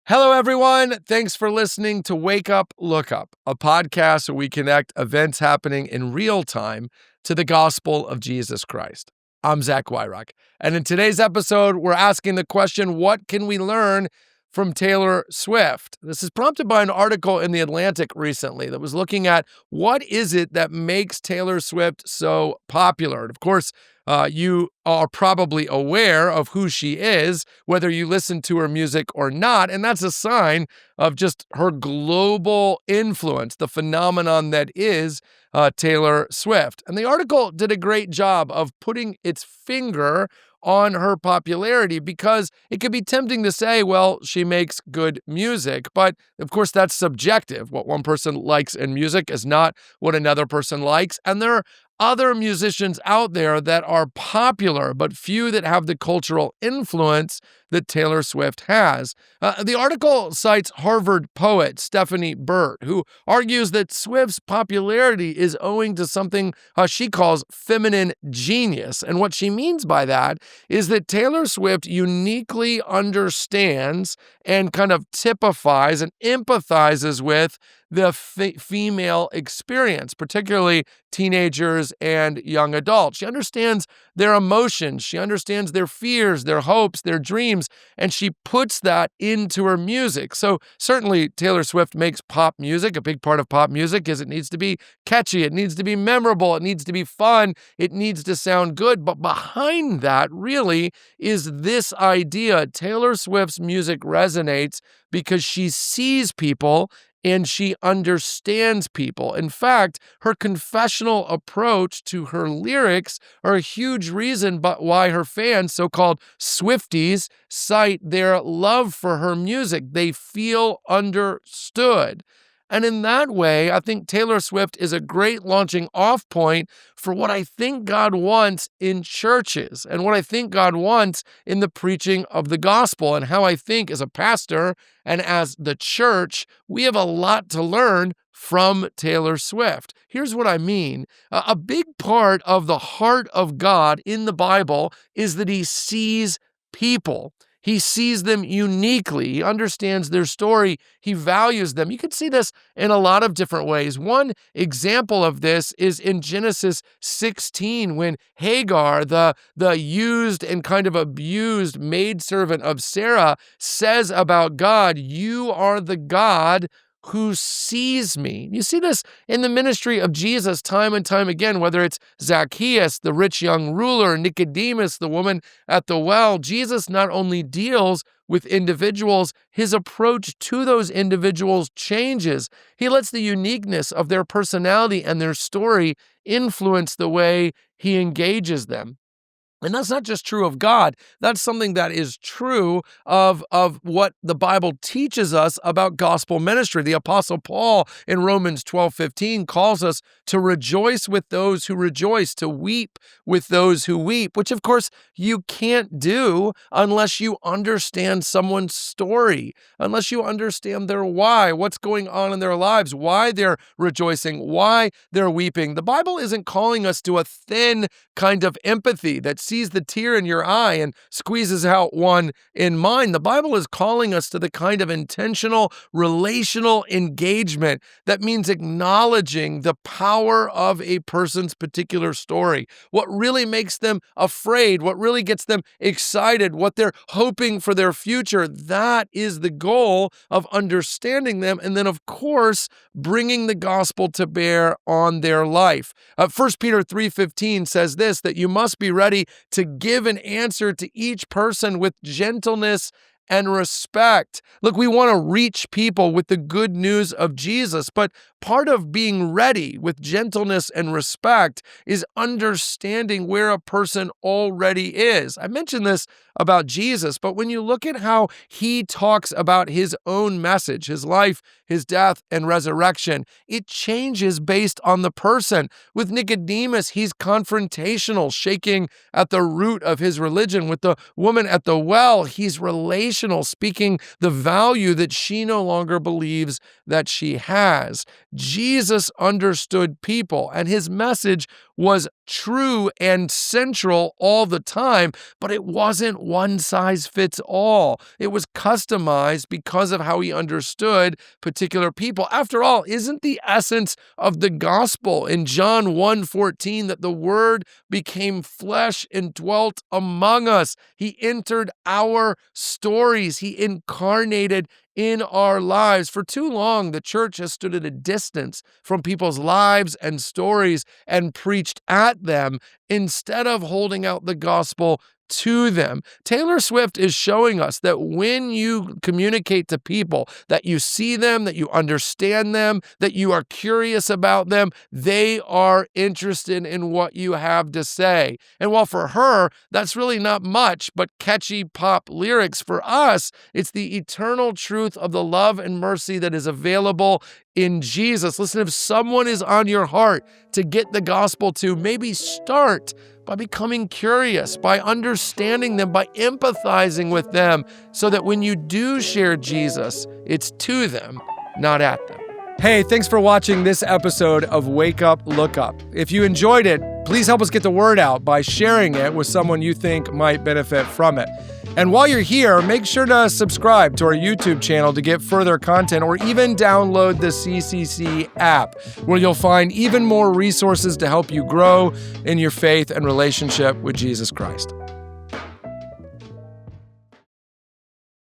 Hello, everyone. Thanks for listening to Wake Up, Look Up, a podcast where we connect events happening in real time to the gospel of Jesus Christ. I'm Zach Wyrock, and in today's episode, we're asking the question, what can we learn from Taylor Swift? This is prompted by an article in The Atlantic recently that was looking at what is it that makes Taylor Swift so popular. And of course, you are probably aware of who she is, whether you listen to her music or not, and that's a sign of just her global influence, the phenomenon that is Taylor Swift. And the article did a great job of putting its finger on her popularity, because it could be tempting to say, well, she makes good music, but of course that's subjective. What one person likes in music is not what another person likes, and there are other musicians out there that are popular, but few that have the cultural influence that Taylor Swift has. The article cites Harvard poet Stephanie Burt, who argues that Swift's popularity is owing to something she calls feminine genius. And what she means by that is that Taylor Swift uniquely understands and kind of typifies and empathizes with the female experience, particularly teenagers and young adults. She understands their emotions. She understands their fears, their hopes, their dreams, and she puts that into her music. So certainly Taylor Swift makes pop music. A big part of pop music is it needs to be catchy. It needs to be memorable. It needs to be fun. It needs to sound good. But behind that really is this idea. Taylor Swift's music resonates because she sees people and she understands people. In fact, her confessional approach to her lyrics are a huge reason but why her fans, so-called Swifties, cite their love for her music. They feel understood. And in that way, I think Taylor Swift is a great launching off point for what I think God wants in churches and what I think God wants in the preaching of the gospel, and how I think as a pastor and as the church, we have a lot to learn from Taylor Swift. Here's what I mean. A big part of the heart of God in the Bible is that he sees people. He sees them uniquely. He understands their story. He values them. You can see this in a lot of different ways. One example of this is in Genesis 16, when Hagar, the used and kind of abused maidservant of Sarah, says about God, "You are the God who sees me." You see this in the ministry of Jesus time and time again, whether it's Zacchaeus, the rich young ruler, Nicodemus, the woman at the well. Jesus not only deals with individuals, his approach to those individuals changes. He lets the uniqueness of their personality and their story influence the way he engages them. And that's not just true of God. That's something that is true of what the Bible teaches us about gospel ministry. The Apostle Paul in Romans 12:15 calls us to rejoice with those who rejoice, to weep with those who weep, which of course you can't do unless you understand someone's story, unless you understand their why, what's going on in their lives, why they're rejoicing, why they're weeping. The Bible isn't calling us to a thin kind of empathy that sees the tear in your eye and squeezes out one in mine. The Bible is calling us to the kind of intentional relational engagement that means acknowledging the power of a person's particular story, what really makes them afraid, what really gets them excited, what they're hoping for their future. That is the goal of understanding them, and then of course bringing the gospel to bear on their life. 1 Peter 3:15 says this, that you must be ready to give an answer to each person with gentleness and respect. Look, we want to reach people with the good news of Jesus, but part of being ready with gentleness and respect is understanding where a person already is. I mentioned this about Jesus, but when you look at how he talks about his own message, his life, his death, and resurrection, it changes based on the person. With Nicodemus, he's confrontational, shaking at the root of his religion. With the woman at the well, he's relational, speaking the value that she no longer believes that she has. Jesus understood people, and his message was true and central all the time, but it wasn't one size fits all. It was customized because of how he understood particular people. After all, isn't the essence of the gospel in John 1:14 that the Word became flesh and dwelt among us? He entered our stories. He incarnated in our lives. For too long, the church has stood at a distance from people's lives and stories and preached at them instead of holding out the gospel to them. Taylor Swift is showing us that when you communicate to people, that you see them, that you understand them, that you are curious about them, they are interested in what you have to say. And while for her, that's really not much but catchy pop lyrics, for us, it's the eternal truth of the love and mercy that is available in Jesus. Listen, if someone is on your heart to get the gospel to, maybe start by becoming curious, by understanding them, by empathizing with them, so that when you do share Jesus, it's to them, not at them. Hey, thanks for watching this episode of Wake Up, Look Up. If you enjoyed it, please help us get the word out by sharing it with someone you think might benefit from it. And while you're here, make sure to subscribe to our YouTube channel to get further content, or even download the CCC app, where you'll find even more resources to help you grow in your faith and relationship with Jesus Christ.